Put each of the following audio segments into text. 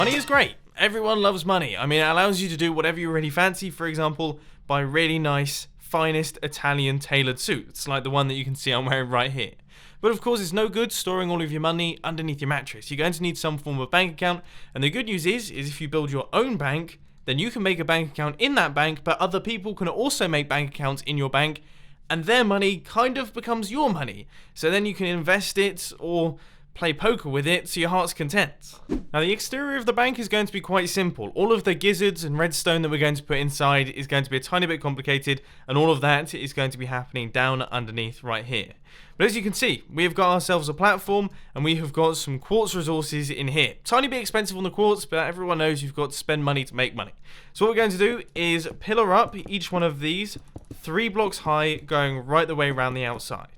Money is great. Everyone loves money. I mean, it allows you to do whatever you really fancy. For example, buy really nice, finest Italian tailored suits, like the one that you can see I'm wearing right here. But of course, it's no good storing all of your money underneath your mattress. You're going to need some form of bank account. And the good news is if you build your own bank, then you can make a bank account in that bank, but other people can also make bank accounts in your bank, and their money kind of becomes your money. So then you can invest it or play poker with it to your heart's content. Now, the exterior of the bank is going to be quite simple. All of the gizzards and redstone that we're going to put inside is going to be a tiny bit complicated, and all of that is going to be happening down underneath right here. But as you can see, we have got ourselves a platform, and we have got some quartz resources in here. Tiny bit expensive on the quartz, but everyone knows you've got to spend money to make money. So what we're going to do is pillar up each one of these 3 blocks high, going right the way around the outside.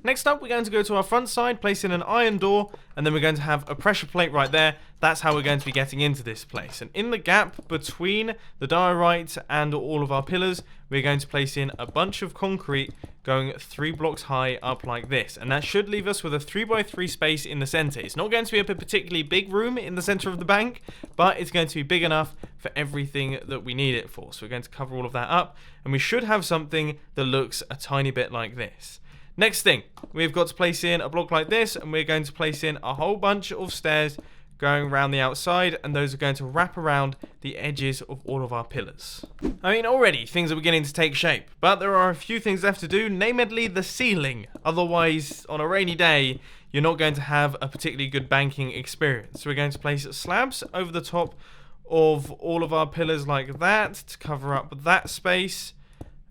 Next up, we're going to go to our front side, place in an iron door, and then we're going to have a pressure plate right there. That's how we're going to be getting into this place. And in the gap between the diorite and all of our pillars, we're going to place in a bunch of concrete going 3 blocks high up like this. And that should leave us with a 3x3 space in the center. It's not going to be a particularly big room in the center of the bank, but it's going to be big enough for everything that we need it for. So we're going to cover all of that up, and we should have something that looks a tiny bit like this. Next thing, we've got to place in a block like this, and we're going to place in a whole bunch of stairs going around the outside, and those are going to wrap around the edges of all of our pillars. I mean, already things are beginning to take shape, but there are a few things left to do, namely the ceiling. Otherwise, on a rainy day, you're not going to have a particularly good banking experience. So we're going to place slabs over the top of all of our pillars like that to cover up that space,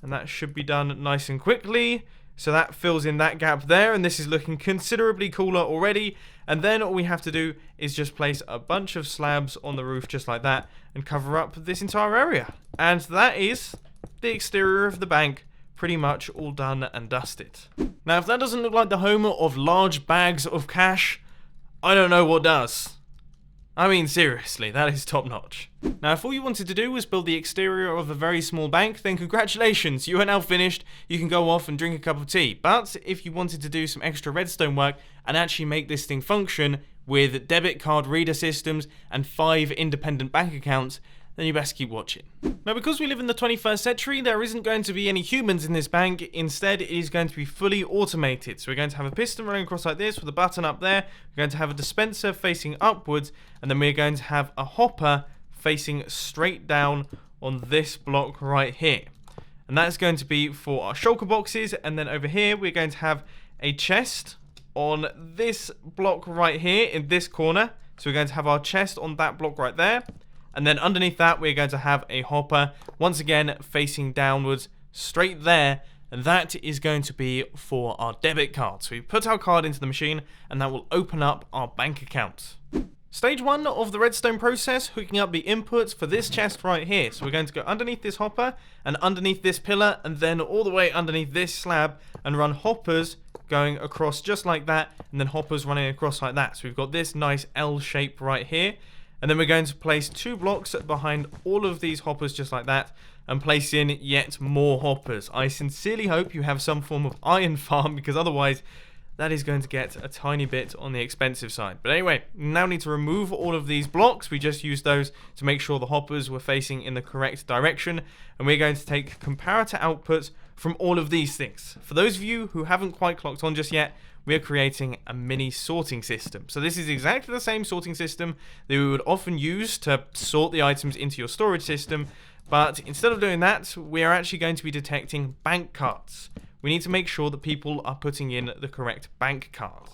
and that should be done nice and quickly. So that fills in that gap there, and this is looking considerably cooler already. And then all we have to do is just place a bunch of slabs on the roof just like that and cover up this entire area. And that is the exterior of the bank, pretty much all done and dusted. Now, if that doesn't look like the home of large bags of cash, I don't know what does. I mean, seriously, that is top notch. Now, if all you wanted to do was build the exterior of a very small bank, then congratulations, you are now finished. You can go off and drink a cup of tea. But if you wanted to do some extra redstone work and actually make this thing function with debit card reader systems and 5 independent bank accounts, then you best keep watching. Now, because we live in the 21st century, there isn't going to be any humans in this bank. Instead, it is going to be fully automated. So we're going to have a piston running across like this with a button up there. We're going to have a dispenser facing upwards, and then we're going to have a hopper facing straight down on this block right here. And that's going to be for our shulker boxes. And then over here, we're going to have a chest on this block right here in this corner. So we're going to have our chest on that block right there. And then underneath that, we're going to have a hopper, once again, facing downwards, straight there. And that is going to be for our debit card. So we put our card into the machine, and that will open up our bank account. Stage 1 of the redstone process, hooking up the inputs for this chest right here. So we're going to go underneath this hopper, and underneath this pillar, and then all the way underneath this slab, and run hoppers going across just like that, and then hoppers running across like that. So we've got this nice L shape right here. And then we're going to place 2 blocks behind all of these hoppers just like that, and place in yet more hoppers. I sincerely hope you have some form of iron farm, because otherwise that is going to get a tiny bit on the expensive side. But anyway, we now need to remove all of these blocks. We just used those to make sure the hoppers were facing in the correct direction. And we're going to take comparator outputs from all of these things. For those of you who haven't quite clocked on just yet, we're creating a mini sorting system. So this is exactly the same sorting system that we would often use to sort the items into your storage system, but instead of doing that, we are actually going to be detecting bank cards. We need to make sure that people are putting in the correct bank card.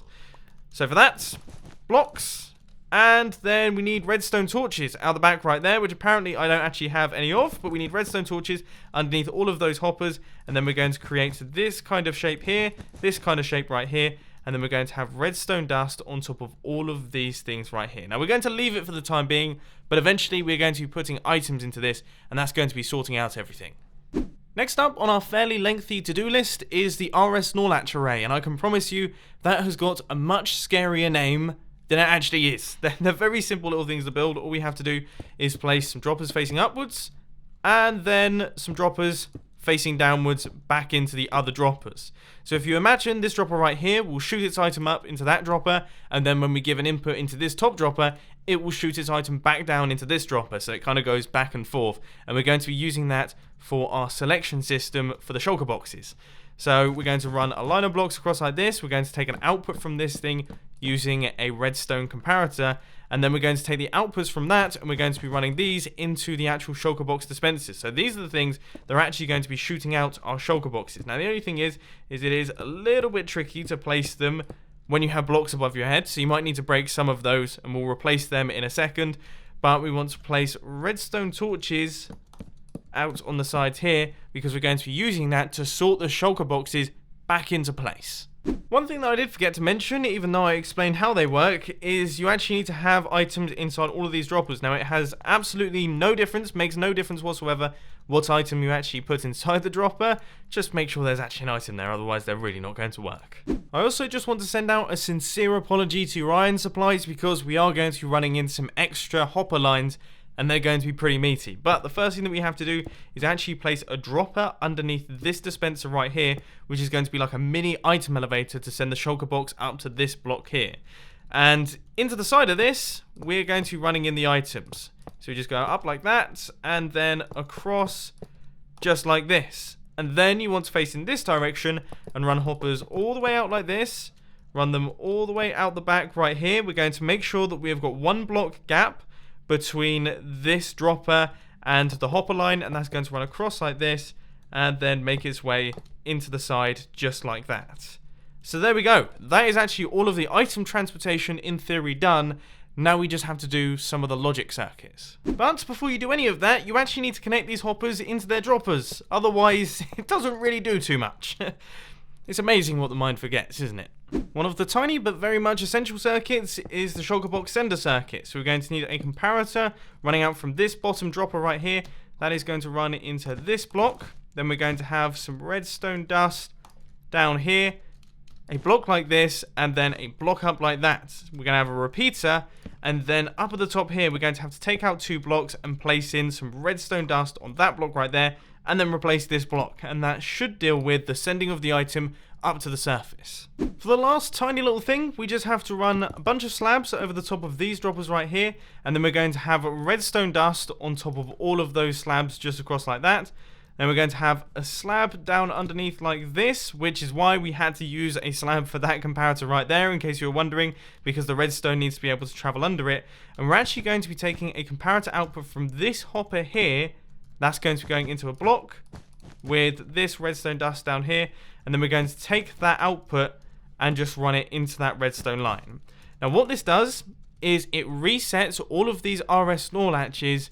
So for that, blocks, and then we need redstone torches out the back right there, which apparently I don't actually have any of, but we need redstone torches underneath all of those hoppers, and then we're going to create this kind of shape here, this kind of shape right here, and then we're going to have redstone dust on top of all of these things right here. Now, we're going to leave it for the time being, but eventually we're going to be putting items into this, and that's going to be sorting out everything. Next up on our fairly lengthy to-do list is the RS Norlatch array, and I can promise you that has got a much scarier name than it actually is. They're very simple little things to build. All we have to do is place some droppers facing upwards, and then some droppers facing downwards back into the other droppers. So if you imagine this dropper right here will shoot its item up into that dropper, and then when we give an input into this top dropper, it will shoot its item back down into this dropper, so it kind of goes back and forth. And we're going to be using that for our selection system for the shulker boxes. So we're going to run a line of blocks across like this. We're going to take an output from this thing using a redstone comparator, and then we're going to take the outputs from that, and we're going to be running these into the actual shulker box dispensers. So these are the things that are actually going to be shooting out our shulker boxes. Now the only thing is it is a little bit tricky to place them when you have blocks above your head, so you might need to break some of those, and we'll replace them in a second. But we want to place redstone torches out on the sides here, because we're going to be using that to sort the shulker boxes back into place. One thing that I did forget to mention, even though I explained how they work, is you actually need to have items inside all of these droppers. Now it has absolutely no difference, makes no difference whatsoever what item you actually put inside the dropper. Just make sure there's actually an item there, otherwise they're really not going to work. I also just want to send out a sincere apology to your iron supplies, because we are going to be running in some extra hopper lines, and they're going to be pretty meaty. But the first thing that we have to do is actually place a dropper underneath this dispenser right here, which is going to be like a mini item elevator to send the shulker box up to this block here. And into the side of this, we're going to be running in the items. So we just go up like that, and then across just like this. And then you want to face in this direction and run hoppers all the way out like this. Run them all the way out the back right here. We're going to make sure that we have got one block gap between this dropper and the hopper line, and that's going to run across like this and then make its way into the side just like that. So there we go. That is actually all of the item transportation in theory done. Now we just have to do some of the logic circuits. But before you do any of that, you actually need to connect these hoppers into their droppers. Otherwise, it doesn't really do too much. It's amazing what the mind forgets, isn't it? One of the tiny but very much essential circuits is the shulker box sender circuit. So we're going to need a comparator running out from this bottom dropper right here. That is going to run into this block. Then we're going to have some redstone dust down here, a block like this, and then a block up like that. We're going to have a repeater, and then up at the top here, we're going to have to take out 2 blocks and place in some redstone dust on that block right there, and then replace this block, and that should deal with the sending of the item up to the surface. For the last tiny little thing, we just have to run a bunch of slabs over the top of these droppers right here, and then we're going to have redstone dust on top of all of those slabs just across like that. Then we're going to have a slab down underneath like this, which is why we had to use a slab for that comparator right there, in case you were wondering, because the redstone needs to be able to travel under it. And we're actually going to be taking a comparator output from this hopper here. That's going to be going into a block with this redstone dust down here, and then we're going to take that output and just run it into that redstone line. Now what this does is it resets all of these RS NOR latches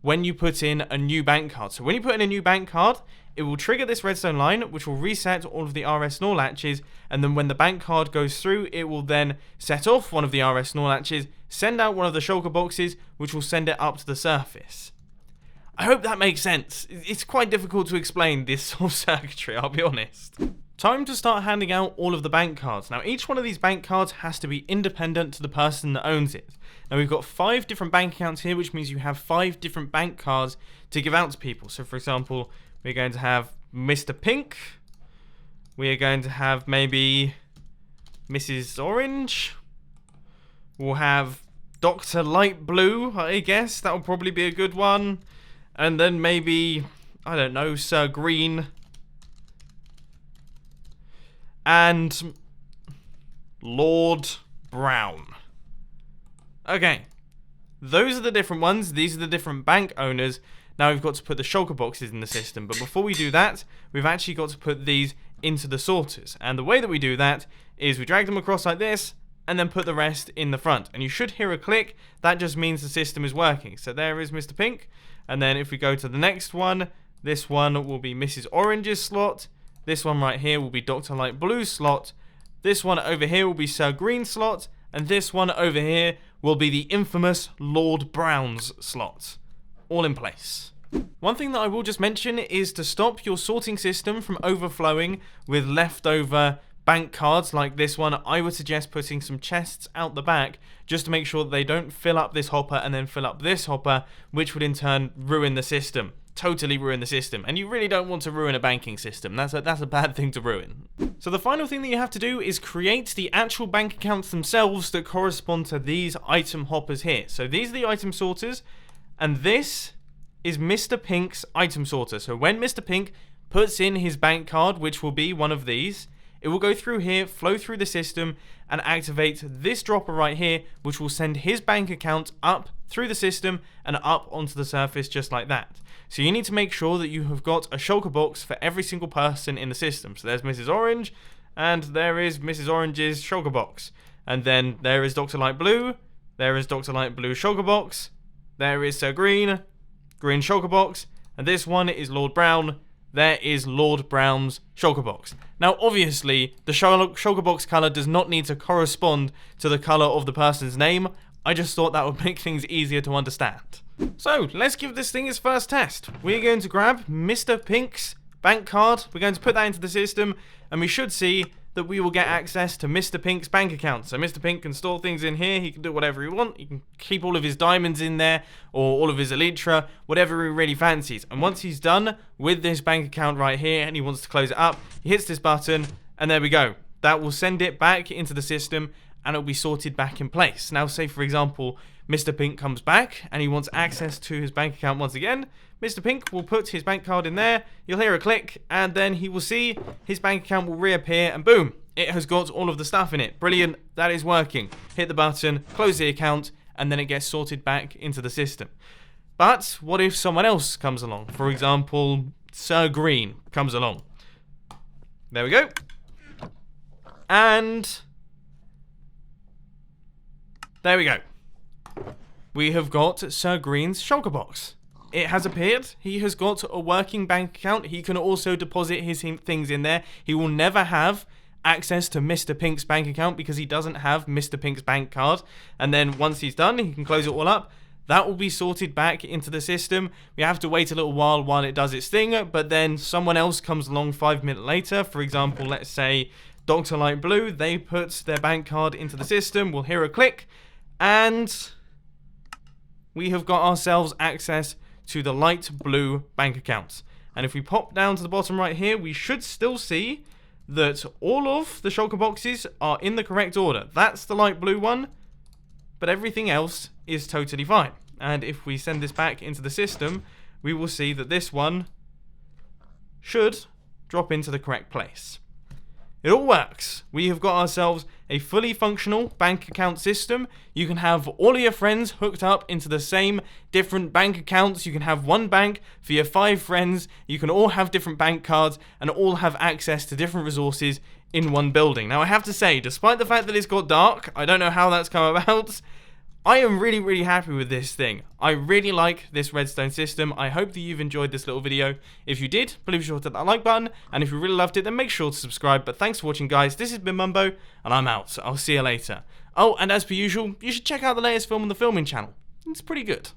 when you put in a new bank card. So when you put in a new bank card, it will trigger this redstone line, which will reset all of the RS NOR latches, and then when the bank card goes through, it will then set off one of the RS NOR latches, send out one of the shulker boxes, which will send it up to the surface. I hope that makes sense. It's quite difficult to explain this sort of circuitry, I'll be honest. Time to start handing out all of the bank cards. Now each one of these bank cards has to be independent to the person that owns it. Now we've got 5 different bank accounts here, which means you have 5 different bank cards to give out to people. So for example, we're going to have Mr. Pink. We are going to have maybe Mrs. Orange. We'll have Dr. Light Blue, I guess. That will probably be a good one. And then maybe, I don't know, Sir Green. And Lord Brown. Okay. Those are the different ones. These are the different bank owners. Now we've got to put the shulker boxes in the system. But before we do that, we've actually got to put these into the sorters. And the way that we do that is we drag them across like this, and then put the rest in the front. And you should hear a click. That just means the system is working. So there is Mr. Pink. And then if we go to the next one, this one will be Mrs. Orange's slot. This one right here will be Dr. Light Blue's slot. This one over here will be Sir Green's slot. And this one over here will be the infamous Lord Brown's slot. All in place. One thing that I will just mention is to stop your sorting system from overflowing with leftover bank cards like this one. I would suggest putting some chests out the back just to make sure that they don't fill up this hopper and then fill up this hopper, which would in turn ruin the system. totally ruin the system, and you really don't want to ruin a banking system. That's a bad thing to ruin. So the final thing that you have to do is create the actual bank accounts themselves that correspond to these item hoppers here. So these are the item sorters, and this is Mr. Pink's item sorter. So when Mr. Pink puts in his bank card, which will be one of these, it will go through here, flow through the system, and activate this dropper right here, which will send his bank account up through the system and up onto the surface just like that. So you need to make sure that you have got a shulker box for every single person in the system. So there's Mrs. Orange, and there is Mrs. Orange's shulker box. And then there is Dr. Light Blue, there is Dr. Light Blue shulker box, there is Sir Green, Green shulker box, and this one is Lord Brown. There is Lord Brown's shulker box. Now, obviously, the shulker box color does not need to correspond to the color of the person's name. I just thought that would make things easier to understand. So, let's give this thing its first test. We're going to grab Mr. Pink's bank card. We're going to put that into the system, and we should see that we will get access to Mr. Pink's bank account. So Mr. Pink can store things in here, he can do whatever he wants, he can keep all of his diamonds in there, or all of his elytra, whatever he really fancies. And once he's done with this bank account right here, and he wants to close it up, he hits this button, and there we go. That will send it back into the system, and it'll be sorted back in place. Now say for example, Mr. Pink comes back, and he wants access to his bank account once again. Mr. Pink will put his bank card in there, you'll hear a click, and then he will see his bank account will reappear, and boom, it has got all of the stuff in it. Brilliant, that is working. Hit the button, close the account, and then it gets sorted back into the system. But what if someone else comes along? For example, Sir Green comes along. There we go. And there we go. We have got Sir Green's shulker box. It has appeared. He has got a working bank account. He can also deposit his things in there. He will never have access to Mr. Pink's bank account because he doesn't have Mr. Pink's bank card. And then once he's done, he can close it all up. That will be sorted back into the system. We have to wait a little while it does its thing, but then someone else comes along 5 minutes later. For example, let's say Dr. Light Blue, they put their bank card into the system. We'll hear a click, and we have got ourselves access to the light blue bank accounts. And if we pop down to the bottom right here, we should still see that all of the shulker boxes are in the correct order. That's the light blue one, but everything else is totally fine. And if we send this back into the system, we will see that this one should drop into the correct place. It all works. We have got ourselves a fully functional bank account system. You can have all of your friends hooked up into the same different bank accounts. You can have one bank for your 5 friends. You can all have different bank cards and all have access to different resources in one building. Now I have to say, despite the fact that it's got dark, I don't know how that's come about, I am really, really happy with this thing. I really like this redstone system. I hope that you've enjoyed this little video. If you did, please be sure to hit that like button. And if you really loved it, then make sure to subscribe. But thanks for watching, guys. This has been Mumbo, and I'm out. I'll see you later. Oh, and as per usual, you should check out the latest film on the filming channel. It's pretty good.